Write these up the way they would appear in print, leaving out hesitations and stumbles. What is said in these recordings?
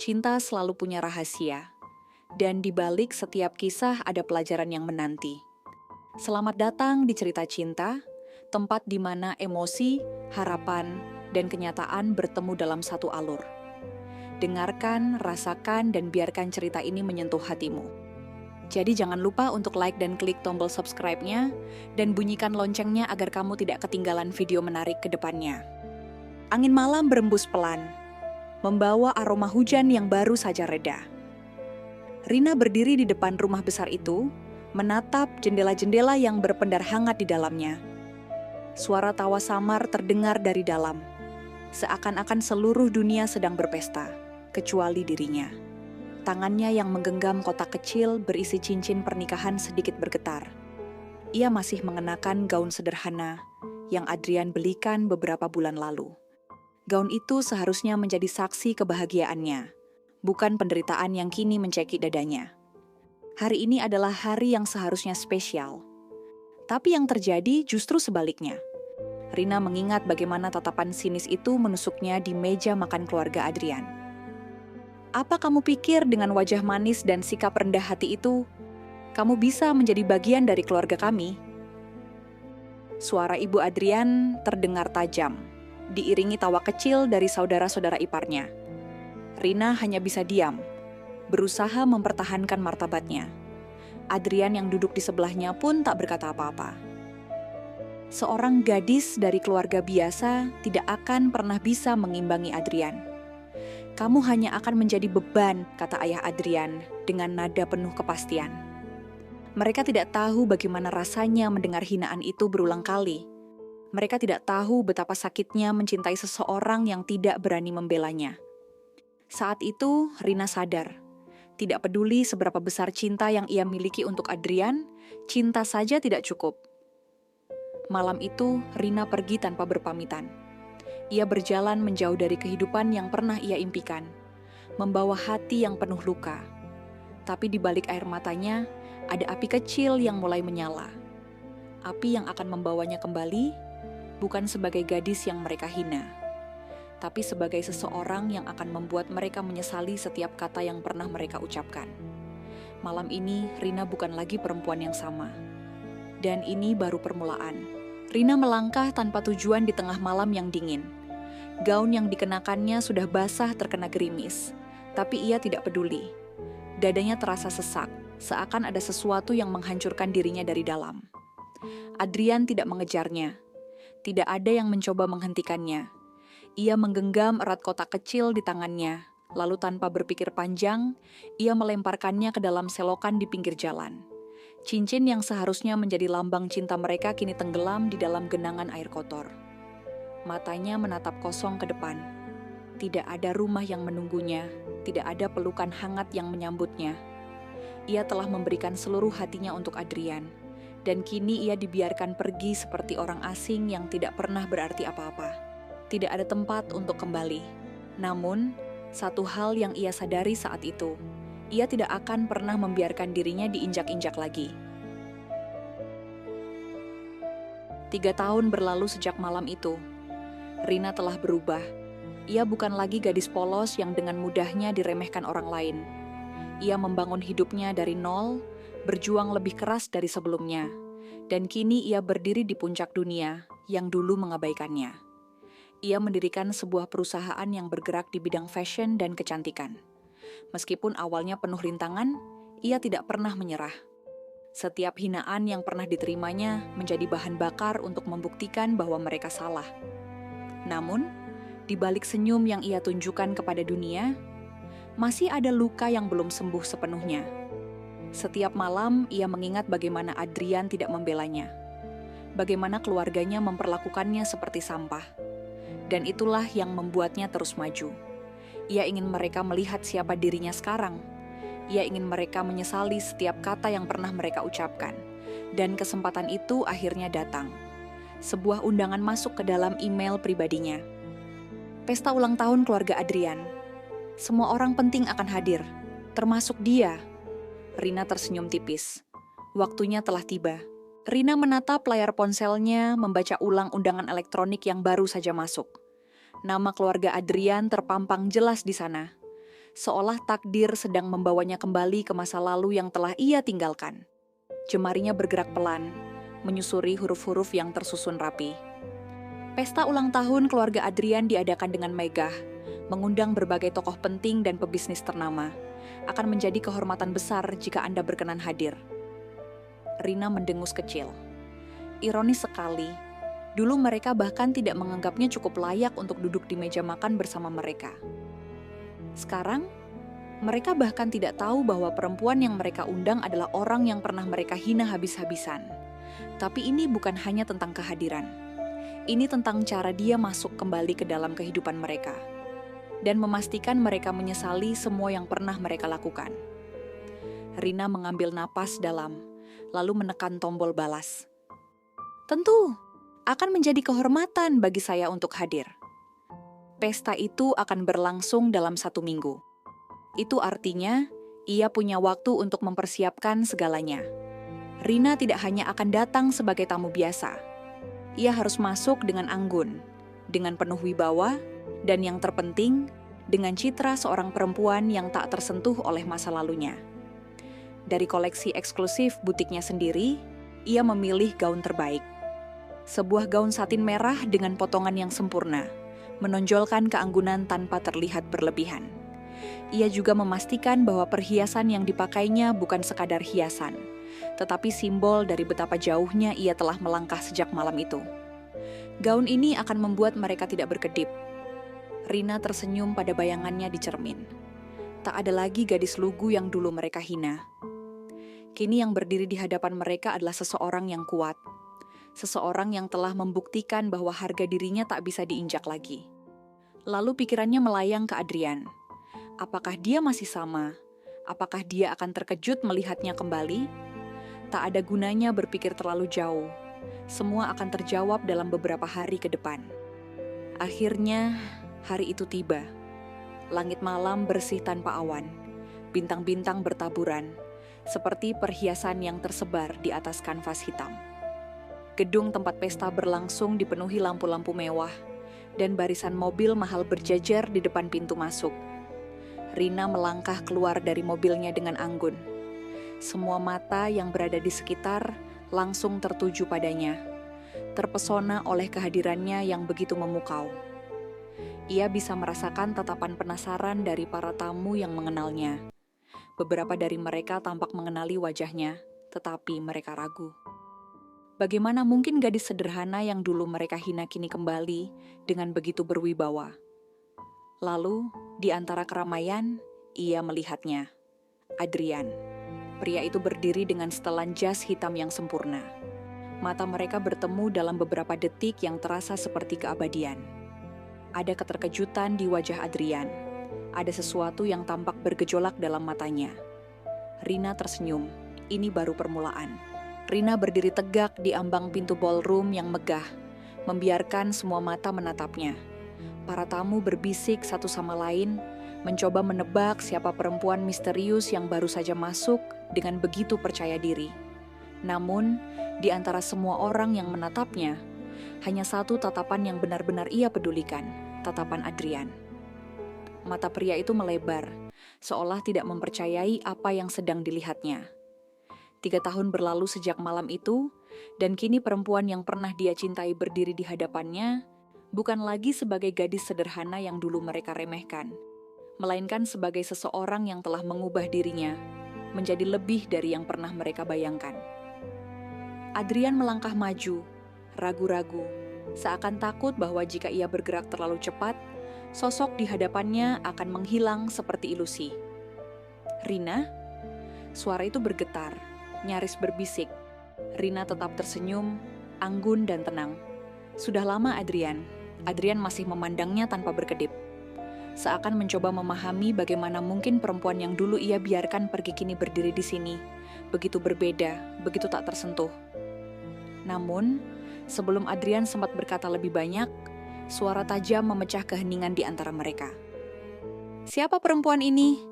Cinta selalu punya rahasia, dan di balik setiap kisah ada pelajaran yang menanti. Selamat datang di Cerita Cinta, tempat di mana emosi, harapan, dan kenyataan bertemu dalam satu alur. Dengarkan, rasakan, dan biarkan cerita ini menyentuh hatimu. Jadi jangan lupa untuk like dan klik tombol subscribe-nya, dan bunyikan loncengnya agar kamu tidak ketinggalan video menarik ke depannya. Angin malam berembus pelan, membawa aroma hujan yang baru saja reda. Rina berdiri di depan rumah besar itu, menatap jendela-jendela yang berpendar hangat di dalamnya. Suara tawa samar terdengar dari dalam, seakan-akan seluruh dunia sedang berpesta, kecuali dirinya. Tangannya yang menggenggam kotak kecil berisi cincin pernikahan sedikit bergetar. Ia masih mengenakan gaun sederhana yang Adrian belikan beberapa bulan lalu. Gaun itu seharusnya menjadi saksi kebahagiaannya, bukan penderitaan yang kini mencekik dadanya. Hari ini adalah hari yang seharusnya spesial. Tapi yang terjadi justru sebaliknya. Rina mengingat bagaimana tatapan sinis itu menusuknya di meja makan keluarga Adrian. Apa kamu pikir dengan wajah manis dan sikap rendah hati itu, kamu bisa menjadi bagian dari keluarga kami? Suara Ibu Adrian terdengar tajam, diiringi tawa kecil dari saudara-saudara iparnya. Rina hanya bisa diam, berusaha mempertahankan martabatnya. Adrian yang duduk di sebelahnya pun tak berkata apa-apa. Seorang gadis dari keluarga biasa tidak akan pernah bisa mengimbangi Adrian. Kamu hanya akan menjadi beban, kata ayah Adrian dengan nada penuh kepastian. Mereka tidak tahu bagaimana rasanya mendengar hinaan itu berulang kali. Mereka tidak tahu betapa sakitnya mencintai seseorang yang tidak berani membelanya. Saat itu, Rina sadar. Tidak peduli seberapa besar cinta yang ia miliki untuk Adrian, cinta saja tidak cukup. Malam itu, Rina pergi tanpa berpamitan. Ia berjalan menjauh dari kehidupan yang pernah ia impikan, membawa hati yang penuh luka. Tapi di balik air matanya, ada api kecil yang mulai menyala. Api yang akan membawanya kembali, bukan sebagai gadis yang mereka hina, tapi sebagai seseorang yang akan membuat mereka menyesali setiap kata yang pernah mereka ucapkan. Malam ini, Rina bukan lagi perempuan yang sama. Dan ini baru permulaan. Rina melangkah tanpa tujuan di tengah malam yang dingin. Gaun yang dikenakannya sudah basah terkena gerimis, tapi ia tidak peduli. Dadanya terasa sesak, seakan ada sesuatu yang menghancurkan dirinya dari dalam. Adrian tidak mengejarnya. Tidak ada yang mencoba menghentikannya. Ia menggenggam erat kotak kecil di tangannya, lalu tanpa berpikir panjang, ia melemparkannya ke dalam selokan di pinggir jalan. Cincin yang seharusnya menjadi lambang cinta mereka kini tenggelam di dalam genangan air kotor. Matanya menatap kosong ke depan. Tidak ada rumah yang menunggunya, tidak ada pelukan hangat yang menyambutnya. Ia telah memberikan seluruh hatinya untuk Adrian, dan kini ia dibiarkan pergi seperti orang asing yang tidak pernah berarti apa-apa. Tidak ada tempat untuk kembali. Namun, satu hal yang ia sadari saat itu, ia tidak akan pernah membiarkan dirinya diinjak-injak lagi. 3 tahun berlalu sejak malam itu. Rina telah berubah. Ia bukan lagi gadis polos yang dengan mudahnya diremehkan orang lain. Ia membangun hidupnya dari nol, berjuang lebih keras dari sebelumnya. Dan kini ia berdiri di puncak dunia yang dulu mengabaikannya. Ia mendirikan sebuah perusahaan yang bergerak di bidang fashion dan kecantikan. Meskipun awalnya penuh rintangan, ia tidak pernah menyerah. Setiap hinaan yang pernah diterimanya menjadi bahan bakar untuk membuktikan bahwa mereka salah. Namun, di balik senyum yang ia tunjukkan kepada dunia, masih ada luka yang belum sembuh sepenuhnya. Setiap malam, ia mengingat bagaimana Adrian tidak membelanya. Bagaimana keluarganya memperlakukannya seperti sampah. Dan itulah yang membuatnya terus maju. Ia ingin mereka melihat siapa dirinya sekarang. Ia ingin mereka menyesali setiap kata yang pernah mereka ucapkan. Dan kesempatan itu akhirnya datang. Sebuah undangan masuk ke dalam email pribadinya. Pesta ulang tahun keluarga Adrian. Semua orang penting akan hadir, termasuk dia. Rina tersenyum tipis. Waktunya telah tiba. Rina menatap layar ponselnya, membaca ulang undangan elektronik yang baru saja masuk. Nama keluarga Adrian terpampang jelas di sana. seolah takdir sedang membawanya kembali ke masa lalu yang telah ia tinggalkan. Jemarinya bergerak pelan, menyusuri huruf-huruf yang tersusun rapi. Pesta ulang tahun keluarga Adrian diadakan dengan megah, mengundang berbagai tokoh penting dan pebisnis ternama. Akan menjadi kehormatan besar jika Anda berkenan hadir. Rina mendengus kecil. Ironis sekali, dulu mereka bahkan tidak menganggapnya cukup layak untuk duduk di meja makan bersama mereka. Sekarang, mereka bahkan tidak tahu bahwa perempuan yang mereka undang adalah orang yang pernah mereka hina habis-habisan. Tapi ini bukan hanya tentang kehadiran. Ini tentang cara dia masuk kembali ke dalam kehidupan mereka dan memastikan mereka menyesali semua yang pernah mereka lakukan. Rina mengambil napas dalam, lalu menekan tombol balas. Tentu, akan menjadi kehormatan bagi saya untuk hadir. Pesta itu akan berlangsung dalam 1 minggu. Itu artinya, ia punya waktu untuk mempersiapkan segalanya. Rina tidak hanya akan datang sebagai tamu biasa. Ia harus masuk dengan anggun, dengan penuh wibawa, dan yang terpenting, dengan citra seorang perempuan yang tak tersentuh oleh masa lalunya. Dari koleksi eksklusif butiknya sendiri, ia memilih gaun terbaik. Sebuah gaun satin merah dengan potongan yang sempurna, menonjolkan keanggunan tanpa terlihat berlebihan. Ia juga memastikan bahwa perhiasan yang dipakainya bukan sekadar hiasan, tetapi simbol dari betapa jauhnya ia telah melangkah sejak malam itu. Gaun ini akan membuat mereka tidak berkedip. Rina tersenyum pada bayangannya di cermin. Tak ada lagi gadis lugu yang dulu mereka hina. Kini yang berdiri di hadapan mereka adalah seseorang yang kuat. Seseorang yang telah membuktikan bahwa harga dirinya tak bisa diinjak lagi. Lalu pikirannya melayang ke Adrian. Apakah dia masih sama? Apakah dia akan terkejut melihatnya kembali? Tak ada gunanya berpikir terlalu jauh. Semua akan terjawab dalam beberapa hari ke depan. Akhirnya, hari itu tiba. Langit malam bersih tanpa awan. Bintang-bintang bertaburan, seperti perhiasan yang tersebar di atas kanvas hitam. Gedung tempat pesta berlangsung dipenuhi lampu-lampu mewah, dan barisan mobil mahal berjajar di depan pintu masuk. Rina melangkah keluar dari mobilnya dengan anggun. Semua mata yang berada di sekitar langsung tertuju padanya, terpesona oleh kehadirannya yang begitu memukau. Ia bisa merasakan tatapan penasaran dari para tamu yang mengenalnya. Beberapa dari mereka tampak mengenali wajahnya, tetapi mereka ragu. Bagaimana mungkin gadis sederhana yang dulu mereka hina kini kembali dengan begitu berwibawa? Lalu, di antara keramaian, ia melihatnya. Adrian. Pria itu berdiri dengan setelan jas hitam yang sempurna. Mata mereka bertemu dalam beberapa detik yang terasa seperti keabadian. Ada keterkejutan di wajah Adrian. Ada sesuatu yang tampak bergejolak dalam matanya. Rina tersenyum. Ini baru permulaan. Rina berdiri tegak di ambang pintu ballroom yang megah, membiarkan semua mata menatapnya. Para tamu berbisik satu sama lain, mencoba menebak siapa perempuan misterius yang baru saja masuk dengan begitu percaya diri. Namun, di antara semua orang yang menatapnya, hanya satu tatapan yang benar-benar ia pedulikan, tatapan Adrian. Mata pria itu melebar, seolah tidak mempercayai apa yang sedang dilihatnya. 3 tahun berlalu sejak malam itu, dan kini perempuan yang pernah dia cintai berdiri di hadapannya, bukan lagi sebagai gadis sederhana yang dulu mereka remehkan, melainkan sebagai seseorang yang telah mengubah dirinya menjadi lebih dari yang pernah mereka bayangkan. Adrian melangkah maju, ragu-ragu, seakan takut bahwa jika ia bergerak terlalu cepat, sosok di hadapannya akan menghilang seperti ilusi. "Rina?" Suara itu bergetar, nyaris berbisik. Rina tetap tersenyum, anggun dan tenang. "Sudah lama, Adrian." Adrian masih memandangnya tanpa berkedip. Seakan mencoba memahami bagaimana mungkin perempuan yang dulu ia biarkan pergi kini berdiri di sini, begitu berbeda, begitu tak tersentuh. Namun, sebelum Adrian sempat berkata lebih banyak, suara tajam memecah keheningan di antara mereka. "Siapa perempuan ini?"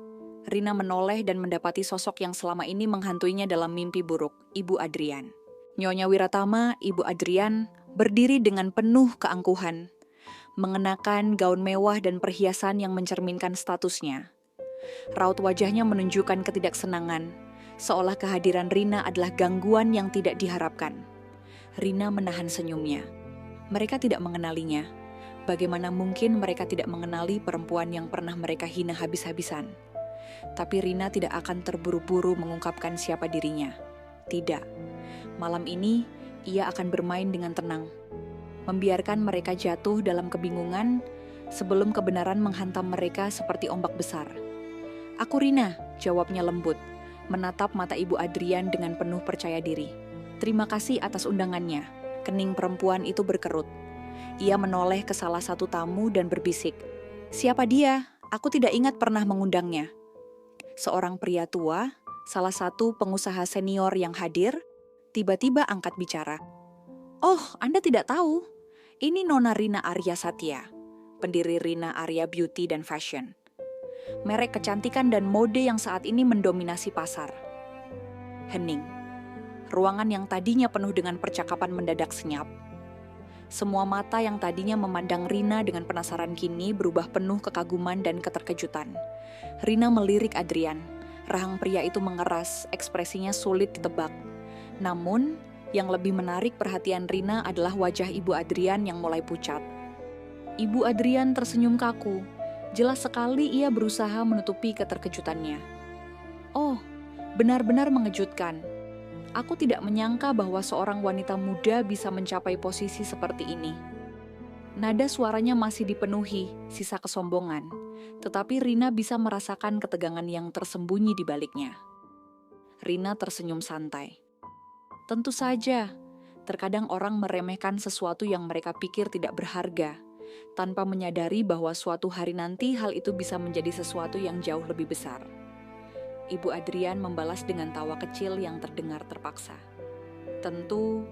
Rina menoleh dan mendapati sosok yang selama ini menghantuinya dalam mimpi buruk, Ibu Adrian. Nyonya Wiratama, Ibu Adrian, berdiri dengan penuh keangkuhan, mengenakan gaun mewah dan perhiasan yang mencerminkan statusnya. Raut wajahnya menunjukkan ketidaksenangan, seolah kehadiran Rina adalah gangguan yang tidak diharapkan. Rina menahan senyumnya. Mereka tidak mengenalinya. Bagaimana mungkin mereka tidak mengenali perempuan yang pernah mereka hina habis-habisan? Tapi Rina tidak akan terburu-buru mengungkapkan siapa dirinya. Tidak. Malam ini, ia akan bermain dengan tenang. Membiarkan mereka jatuh dalam kebingungan sebelum kebenaran menghantam mereka seperti ombak besar. "Aku Rina," jawabnya lembut, menatap mata Ibu Adrian dengan penuh percaya diri. "Terima kasih atas undangannya." Kening perempuan itu berkerut. Ia menoleh ke salah satu tamu dan berbisik, "Siapa dia? Aku tidak ingat pernah mengundangnya." Seorang pria tua, salah satu pengusaha senior yang hadir, tiba-tiba angkat bicara. "Oh, Anda tidak tahu? Ini Nona Rina Arya Satya, pendiri Rina Arya Beauty dan Fashion. Merek kecantikan dan mode yang saat ini mendominasi pasar." Hening. Ruangan yang tadinya penuh dengan percakapan mendadak senyap. Semua mata yang tadinya memandang Rina dengan penasaran kini berubah penuh kekaguman dan keterkejutan. Rina melirik Adrian. Rahang pria itu mengeras, ekspresinya sulit ditebak. Namun, yang lebih menarik perhatian Rina adalah wajah Ibu Adrian yang mulai pucat. Ibu Adrian tersenyum kaku. Jelas sekali ia berusaha menutupi keterkejutannya. "Oh, benar-benar mengejutkan. Aku tidak menyangka bahwa seorang wanita muda bisa mencapai posisi seperti ini." Nada suaranya masih dipenuhi sisa kesombongan, tetapi Rina bisa merasakan ketegangan yang tersembunyi di baliknya. Rina tersenyum santai. Tentu saja, terkadang orang meremehkan sesuatu yang mereka pikir tidak berharga, tanpa menyadari bahwa suatu hari nanti hal itu bisa menjadi sesuatu yang jauh lebih besar. Ibu Adrian membalas dengan tawa kecil yang terdengar terpaksa. Tentu.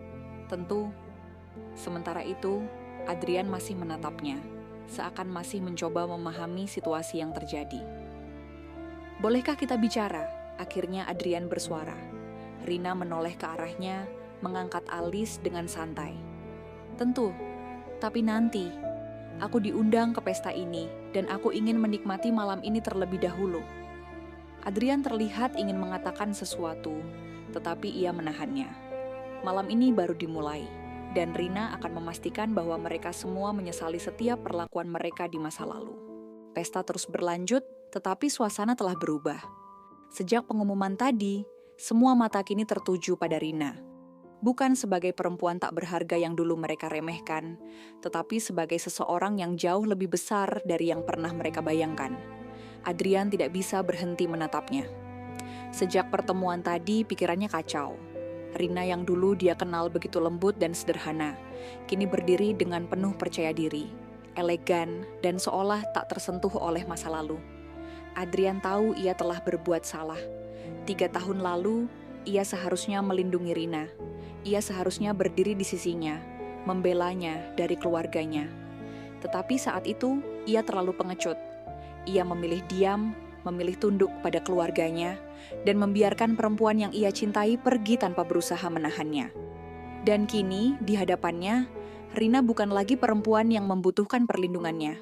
Sementara itu, Adrian masih menatapnya, seakan masih mencoba memahami situasi yang terjadi. "Bolehkah kita bicara?" Akhirnya Adrian bersuara. Rina menoleh ke arahnya, mengangkat alis dengan santai. "Tentu, tapi nanti. Aku diundang ke pesta ini, dan aku ingin menikmati malam ini terlebih dahulu." Adrian terlihat ingin mengatakan sesuatu, tetapi ia menahannya. Malam ini baru dimulai, dan Rina akan memastikan bahwa mereka semua menyesali setiap perlakuan mereka di masa lalu. Pesta terus berlanjut, tetapi suasana telah berubah. Sejak pengumuman tadi, semua mata kini tertuju pada Rina. Bukan sebagai perempuan tak berharga yang dulu mereka remehkan, tetapi sebagai seseorang yang jauh lebih besar dari yang pernah mereka bayangkan. Adrian tidak bisa berhenti menatapnya. Sejak pertemuan tadi, pikirannya kacau. Rina yang dulu dia kenal begitu lembut dan sederhana, kini berdiri dengan penuh percaya diri, elegan, dan seolah tak tersentuh oleh masa lalu. Adrian tahu ia telah berbuat salah. 3 tahun lalu, ia seharusnya melindungi Rina. Ia seharusnya berdiri di sisinya, membelanya dari keluarganya. Tetapi saat itu, ia terlalu pengecut. Ia memilih diam, memilih tunduk pada keluarganya, dan membiarkan perempuan yang ia cintai pergi tanpa berusaha menahannya. Dan kini, di hadapannya, Rina bukan lagi perempuan yang membutuhkan perlindungannya.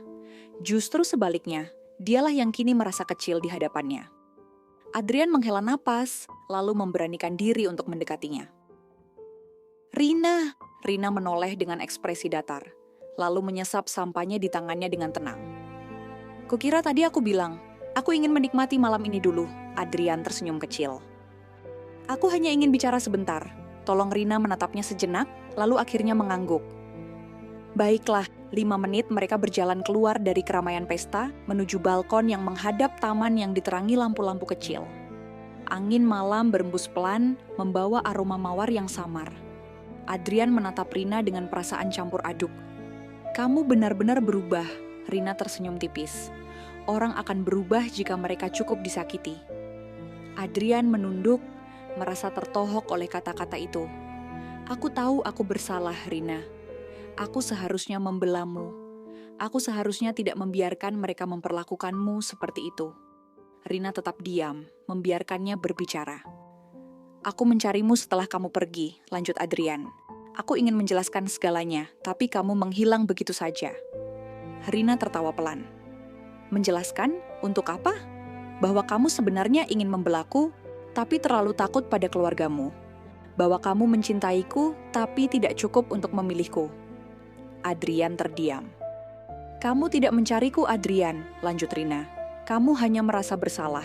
Justru sebaliknya, dialah yang kini merasa kecil di hadapannya. Adrian menghela napas, lalu memberanikan diri untuk mendekatinya. "Rina!" Rina menoleh dengan ekspresi datar, lalu menyesap sampahnya di tangannya dengan tenang. "Kukira tadi aku bilang, aku ingin menikmati malam ini dulu." Adrian tersenyum kecil. "Aku hanya ingin bicara sebentar." Tolong Rina menatapnya sejenak, lalu akhirnya mengangguk. Baiklah, 5 menit mereka berjalan keluar dari keramaian pesta, menuju balkon yang menghadap taman yang diterangi lampu-lampu kecil. Angin malam berembus pelan, membawa aroma mawar yang samar. Adrian menatap Rina dengan perasaan campur aduk. "Kamu benar-benar berubah." Rina tersenyum tipis. "Orang akan berubah jika mereka cukup disakiti." Adrian menunduk, merasa tertohok oleh kata-kata itu. "Aku tahu aku bersalah, Rina. Aku seharusnya membelamu. Aku seharusnya tidak membiarkan mereka memperlakukanmu seperti itu." Rina tetap diam, membiarkannya berbicara. "Aku mencarimu setelah kamu pergi," lanjut Adrian. "Aku ingin menjelaskan segalanya, tapi kamu menghilang begitu saja." Rina tertawa pelan. "Menjelaskan? Untuk apa?" bahwa kamu sebenarnya ingin membelaku, tapi terlalu takut pada keluargamu. Bahwa kamu mencintaiku, tapi tidak cukup untuk memilihku. Adrian terdiam. Kamu tidak mencariku, Adrian, lanjut Rina. Kamu hanya merasa bersalah.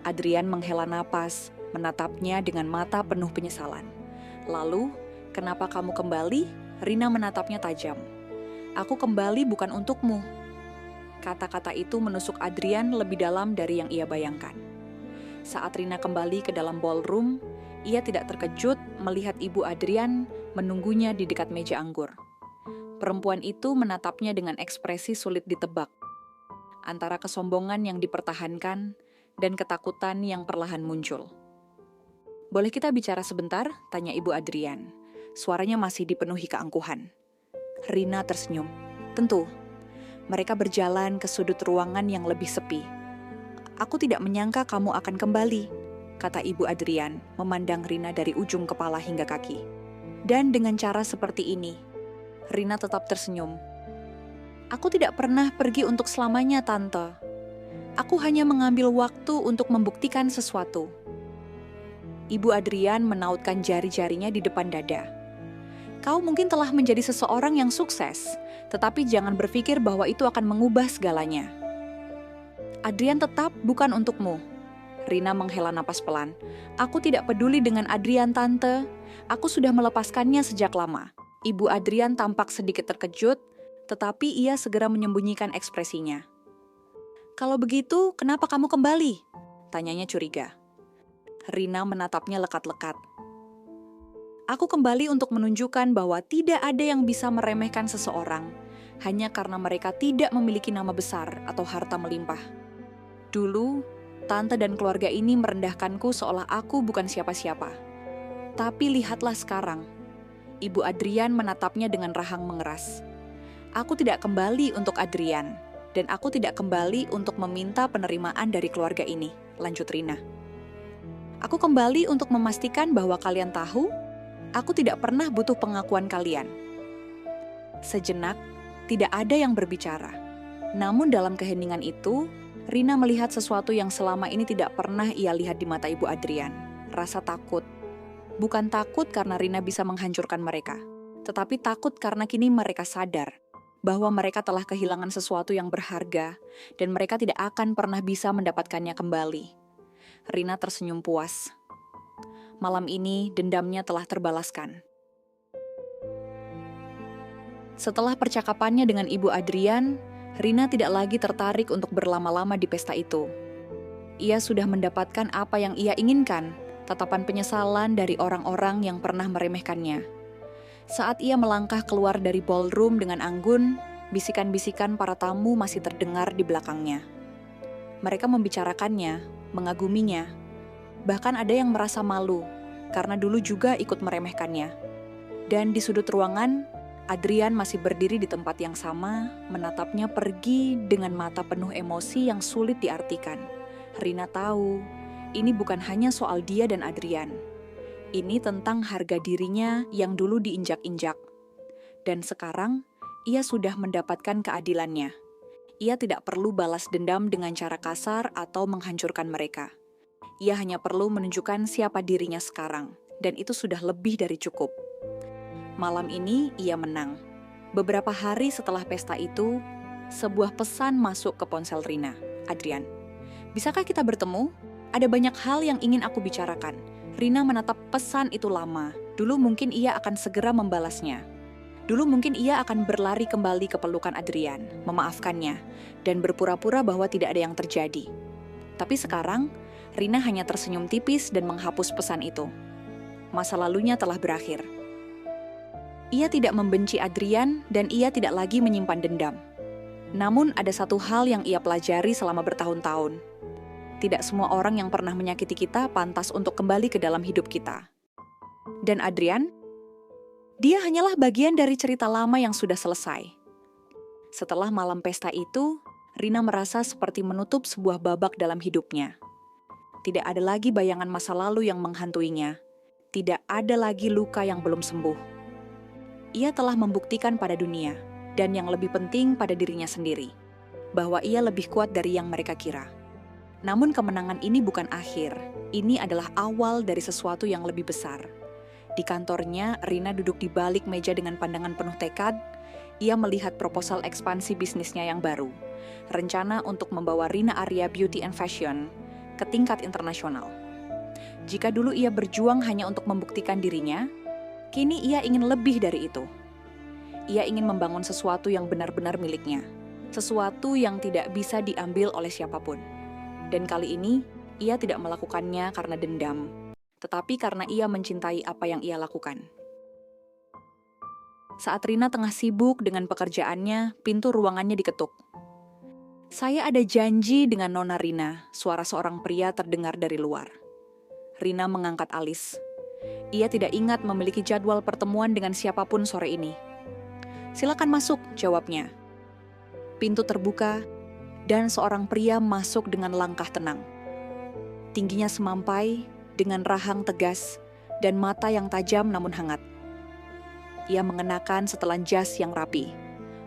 Adrian menghela napas, menatapnya dengan mata penuh penyesalan. Lalu, kenapa kamu kembali? Rina menatapnya tajam. Aku kembali bukan untukmu. Kata-kata itu menusuk Adrian lebih dalam dari yang ia bayangkan. Saat Rina kembali ke dalam ballroom, ia tidak terkejut melihat ibu Adrian menunggunya di dekat meja anggur. Perempuan itu menatapnya dengan ekspresi sulit ditebak, antara kesombongan yang dipertahankan dan ketakutan yang perlahan muncul. "Boleh kita bicara sebentar?" tanya ibu Adrian. Suaranya masih dipenuhi keangkuhan. Rina tersenyum. "Tentu." Mereka berjalan ke sudut ruangan yang lebih sepi. "Aku tidak menyangka kamu akan kembali," kata ibu Adrian, memandang Rina dari ujung kepala hingga kaki. "Dan dengan cara seperti ini." Rina tetap tersenyum. "Aku tidak pernah pergi untuk selamanya, Tante. Aku hanya mengambil waktu untuk membuktikan sesuatu." Ibu Adrian menautkan jari-jarinya di depan dada. "Kau mungkin telah menjadi seseorang yang sukses, tetapi jangan berpikir bahwa itu akan mengubah segalanya. Adrian tetap bukan untukmu." Rina menghela napas pelan. "Aku tidak peduli dengan Adrian, Tante. Aku sudah melepaskannya sejak lama." Ibu Adrian tampak sedikit terkejut, tetapi ia segera menyembunyikan ekspresinya. "Kalau begitu, kenapa kamu kembali?" tanyanya curiga. Rina menatapnya lekat-lekat. "Aku kembali untuk menunjukkan bahwa tidak ada yang bisa meremehkan seseorang hanya karena mereka tidak memiliki nama besar atau harta melimpah. Dulu, tante dan keluarga ini merendahkanku seolah aku bukan siapa-siapa. Tapi lihatlah sekarang." Ibu Adrian menatapnya dengan rahang mengeras. "Aku tidak kembali untuk Adrian, dan aku tidak kembali untuk meminta penerimaan dari keluarga ini," lanjut Rina. "Aku kembali untuk memastikan bahwa kalian tahu, aku tidak pernah butuh pengakuan kalian." Sejenak, tidak ada yang berbicara. Namun dalam keheningan itu, Rina melihat sesuatu yang selama ini tidak pernah ia lihat di mata ibu Adrian. Rasa takut. Bukan takut karena Rina bisa menghancurkan mereka, tetapi takut karena kini mereka sadar bahwa mereka telah kehilangan sesuatu yang berharga dan mereka tidak akan pernah bisa mendapatkannya kembali. Rina tersenyum puas. Malam ini dendamnya telah terbalaskan. Setelah percakapannya dengan ibu Adrian, Rina tidak lagi tertarik untuk berlama-lama di pesta itu. Ia sudah mendapatkan apa yang ia inginkan, tatapan penyesalan dari orang-orang yang pernah meremehkannya. Saat ia melangkah keluar dari ballroom dengan anggun, bisikan-bisikan para tamu masih terdengar di belakangnya. Mereka membicarakannya, mengaguminya. Bahkan ada yang merasa malu, karena dulu juga ikut meremehkannya. Dan di sudut ruangan, Adrian masih berdiri di tempat yang sama, menatapnya pergi dengan mata penuh emosi yang sulit diartikan. Rina tahu, ini bukan hanya soal dia dan Adrian. Ini tentang harga dirinya yang dulu diinjak-injak. Dan sekarang, ia sudah mendapatkan keadilannya. Ia tidak perlu balas dendam dengan cara kasar atau menghancurkan mereka. Ia hanya perlu menunjukkan siapa dirinya sekarang, dan itu sudah lebih dari cukup. Malam ini, ia menang. Beberapa hari setelah pesta itu, sebuah pesan masuk ke ponsel Rina. "Adrian, bisakah kita bertemu? Ada banyak hal yang ingin aku bicarakan." Rina menatap pesan itu lama. Dulu mungkin ia akan segera membalasnya. Dulu mungkin ia akan berlari kembali ke pelukan Adrian, memaafkannya, dan berpura-pura bahwa tidak ada yang terjadi. Tapi sekarang, Rina hanya tersenyum tipis dan menghapus pesan itu. Masa lalunya telah berakhir. Ia tidak membenci Adrian dan ia tidak lagi menyimpan dendam. Namun ada satu hal yang ia pelajari selama bertahun-tahun. Tidak semua orang yang pernah menyakiti kita pantas untuk kembali ke dalam hidup kita. Dan Adrian, dia hanyalah bagian dari cerita lama yang sudah selesai. Setelah malam pesta itu, Rina merasa seperti menutup sebuah babak dalam hidupnya. Tidak ada lagi bayangan masa lalu yang menghantuinya. Tidak ada lagi luka yang belum sembuh. Ia telah membuktikan pada dunia, dan yang lebih penting pada dirinya sendiri, bahwa ia lebih kuat dari yang mereka kira. Namun kemenangan ini bukan akhir. Ini adalah awal dari sesuatu yang lebih besar. Di kantornya, Rina duduk di balik meja dengan pandangan penuh tekad. Ia melihat proposal ekspansi bisnisnya yang baru. Rencana untuk membawa Rina Arya Beauty and Fashion ke tingkat internasional. Jika dulu ia berjuang hanya untuk membuktikan dirinya, kini ia ingin lebih dari itu. Ia ingin membangun sesuatu yang benar-benar miliknya. Sesuatu yang tidak bisa diambil oleh siapapun. Dan kali ini, ia tidak melakukannya karena dendam, tetapi karena ia mencintai apa yang ia lakukan. Saat Rina tengah sibuk dengan pekerjaannya, pintu ruangannya diketuk. "Saya ada janji dengan Nona Rina," suara seorang pria terdengar dari luar. Rina mengangkat alis. Ia tidak ingat memiliki jadwal pertemuan dengan siapapun sore ini. "Silakan masuk," jawabnya. Pintu terbuka, dan seorang pria masuk dengan langkah tenang. Tingginya semampai, dengan rahang tegas, dan mata yang tajam namun hangat. Ia mengenakan setelan jas yang rapi,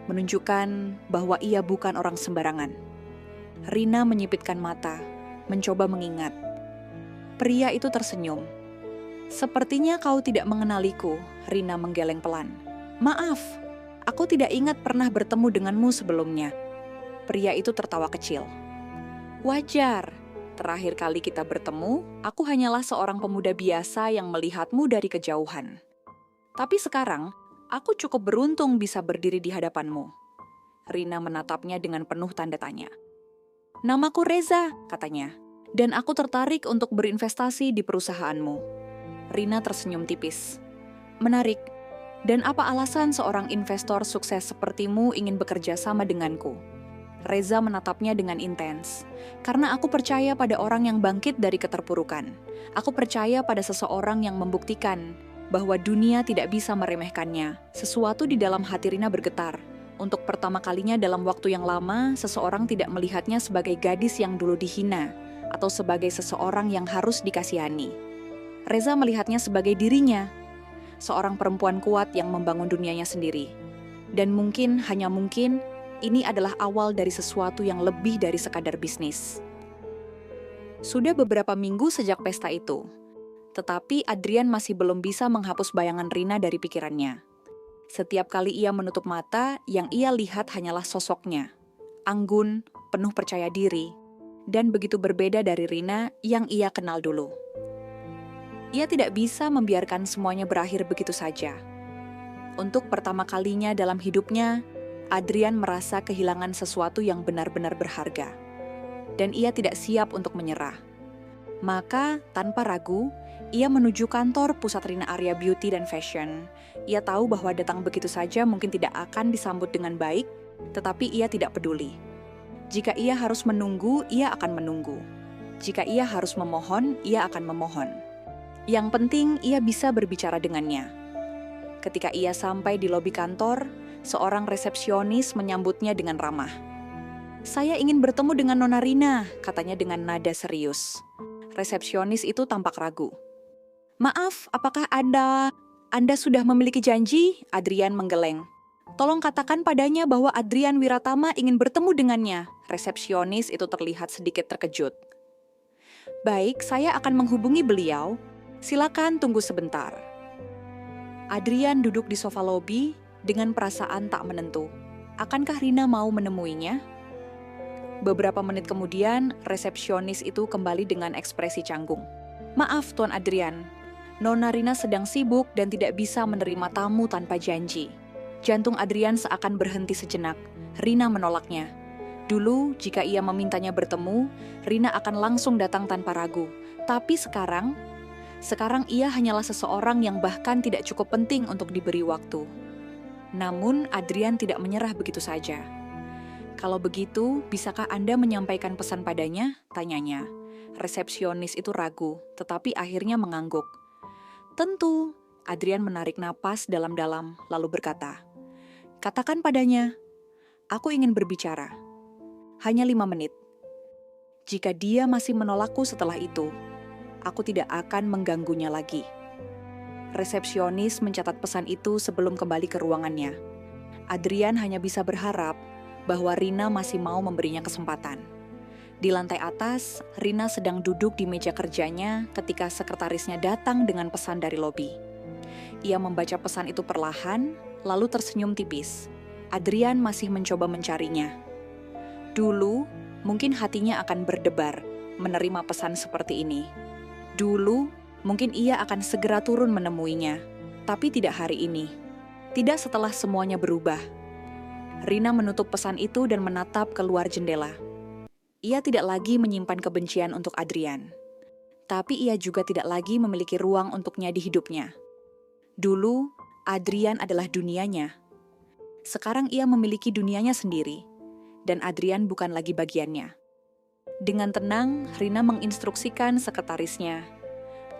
menunjukkan bahwa ia bukan orang sembarangan. Rina menyipitkan mata, mencoba mengingat. Pria itu tersenyum. "Sepertinya kau tidak mengenaliku," Rina menggeleng pelan. "Maaf, aku tidak ingat pernah bertemu denganmu sebelumnya." Pria itu tertawa kecil. "Wajar, terakhir kali kita bertemu, aku hanyalah seorang pemuda biasa yang melihatmu dari kejauhan. Tapi sekarang, aku cukup beruntung bisa berdiri di hadapanmu." Rina menatapnya dengan penuh tanda tanya. "Namaku Reza," katanya, "dan aku tertarik untuk berinvestasi di perusahaanmu." Rina tersenyum tipis. "Menarik. Dan apa alasan seorang investor sukses sepertimu ingin bekerja sama denganku?" Reza menatapnya dengan intens. "Karena aku percaya pada orang yang bangkit dari keterpurukan. Aku percaya pada seseorang yang membuktikan bahwa dunia tidak bisa meremehkannya." Sesuatu di dalam hati Rina bergetar. Untuk pertama kalinya dalam waktu yang lama, seseorang tidak melihatnya sebagai gadis yang dulu dihina, atau sebagai seseorang yang harus dikasihani. Reza melihatnya sebagai dirinya, seorang perempuan kuat yang membangun dunianya sendiri. Dan mungkin, hanya mungkin, ini adalah awal dari sesuatu yang lebih dari sekadar bisnis. Sudah beberapa minggu sejak pesta itu, tetapi Adrian masih belum bisa menghapus bayangan Rina dari pikirannya. Setiap kali ia menutup mata, yang ia lihat hanyalah sosoknya. Anggun, penuh percaya diri, dan begitu berbeda dari Rina yang ia kenal dulu. Ia tidak bisa membiarkan semuanya berakhir begitu saja. Untuk pertama kalinya dalam hidupnya, Adrian merasa kehilangan sesuatu yang benar-benar berharga. Dan ia tidak siap untuk menyerah. Maka, tanpa ragu, ia menuju kantor pusat Rina Arya Beauty dan Fashion. Ia tahu bahwa datang begitu saja mungkin tidak akan disambut dengan baik, tetapi ia tidak peduli. Jika ia harus menunggu, ia akan menunggu. Jika ia harus memohon, ia akan memohon. Yang penting, ia bisa berbicara dengannya. Ketika ia sampai di lobi kantor, seorang resepsionis menyambutnya dengan ramah. "Saya ingin bertemu dengan Nona Rina," katanya dengan nada serius. Resepsionis itu tampak ragu. "Maaf, apakah Anda sudah memiliki janji?" Adrian menggeleng. "Tolong katakan padanya bahwa Adrian Wiratama ingin bertemu dengannya." Resepsionis itu terlihat sedikit terkejut. "Baik, saya akan menghubungi beliau. Silakan tunggu sebentar." Adrian duduk di sofa lobi dengan perasaan tak menentu. Akankah Rina mau menemuinya? Beberapa menit kemudian, resepsionis itu kembali dengan ekspresi canggung. "Maaf, Tuan Adrian. Nona Rina sedang sibuk dan tidak bisa menerima tamu tanpa janji." Jantung Adrian seakan berhenti sejenak. Rina menolaknya. Dulu, jika ia memintanya bertemu, Rina akan langsung datang tanpa ragu. Tapi sekarang ia hanyalah seseorang yang bahkan tidak cukup penting untuk diberi waktu. Namun, Adrian tidak menyerah begitu saja. "Kalau begitu, bisakah Anda menyampaikan pesan padanya?" tanyanya. Resepsionis itu ragu, tetapi akhirnya mengangguk. "Tentu." Adrian menarik napas dalam-dalam, lalu berkata, "Katakan padanya, aku ingin berbicara. Hanya 5 menit. Jika dia masih menolakku setelah itu, aku tidak akan mengganggunya lagi." Resepsionis mencatat pesan itu sebelum kembali ke ruangannya. Adrian hanya bisa berharap bahwa Rina masih mau memberinya kesempatan. Di lantai atas, Rina sedang duduk di meja kerjanya ketika sekretarisnya datang dengan pesan dari lobi. Ia membaca pesan itu perlahan, lalu tersenyum tipis. Adrian masih mencoba mencarinya. Dulu, mungkin hatinya akan berdebar menerima pesan seperti ini. Dulu, mungkin ia akan segera turun menemuinya, tapi tidak hari ini. Tidak setelah semuanya berubah. Rina menutup pesan itu dan menatap keluar jendela. Ia tidak lagi menyimpan kebencian untuk Adrian. Tapi ia juga tidak lagi memiliki ruang untuknya di hidupnya. Dulu, Adrian adalah dunianya. Sekarang ia memiliki dunianya sendiri, dan Adrian bukan lagi bagiannya. Dengan tenang, Rina menginstruksikan sekretarisnya,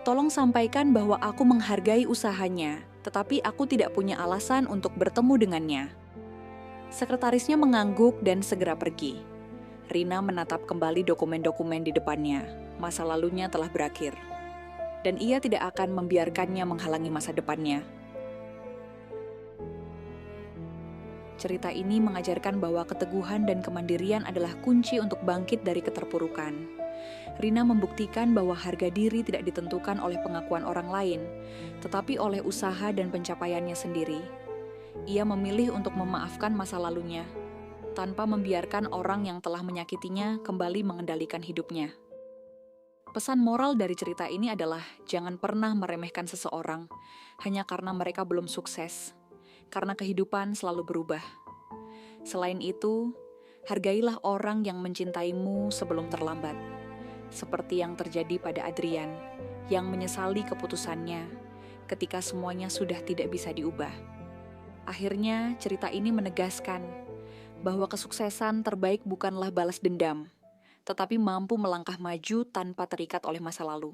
"Tolong sampaikan bahwa aku menghargai usahanya, tetapi aku tidak punya alasan untuk bertemu dengannya." Sekretarisnya mengangguk dan segera pergi. Rina menatap kembali dokumen-dokumen di depannya. Masa lalunya telah berakhir. Dan ia tidak akan membiarkannya menghalangi masa depannya. Cerita ini mengajarkan bahwa keteguhan dan kemandirian adalah kunci untuk bangkit dari keterpurukan. Rina membuktikan bahwa harga diri tidak ditentukan oleh pengakuan orang lain, tetapi oleh usaha dan pencapaiannya sendiri. Ia memilih untuk memaafkan masa lalunya, tanpa membiarkan orang yang telah menyakitinya kembali mengendalikan hidupnya. Pesan moral dari cerita ini adalah jangan pernah meremehkan seseorang hanya karena mereka belum sukses, karena kehidupan selalu berubah. Selain itu, hargailah orang yang mencintaimu sebelum terlambat, seperti yang terjadi pada Adrian, yang menyesali keputusannya ketika semuanya sudah tidak bisa diubah. Akhirnya, cerita ini menegaskan bahwa kesuksesan terbaik bukanlah balas dendam, tetapi mampu melangkah maju tanpa terikat oleh masa lalu.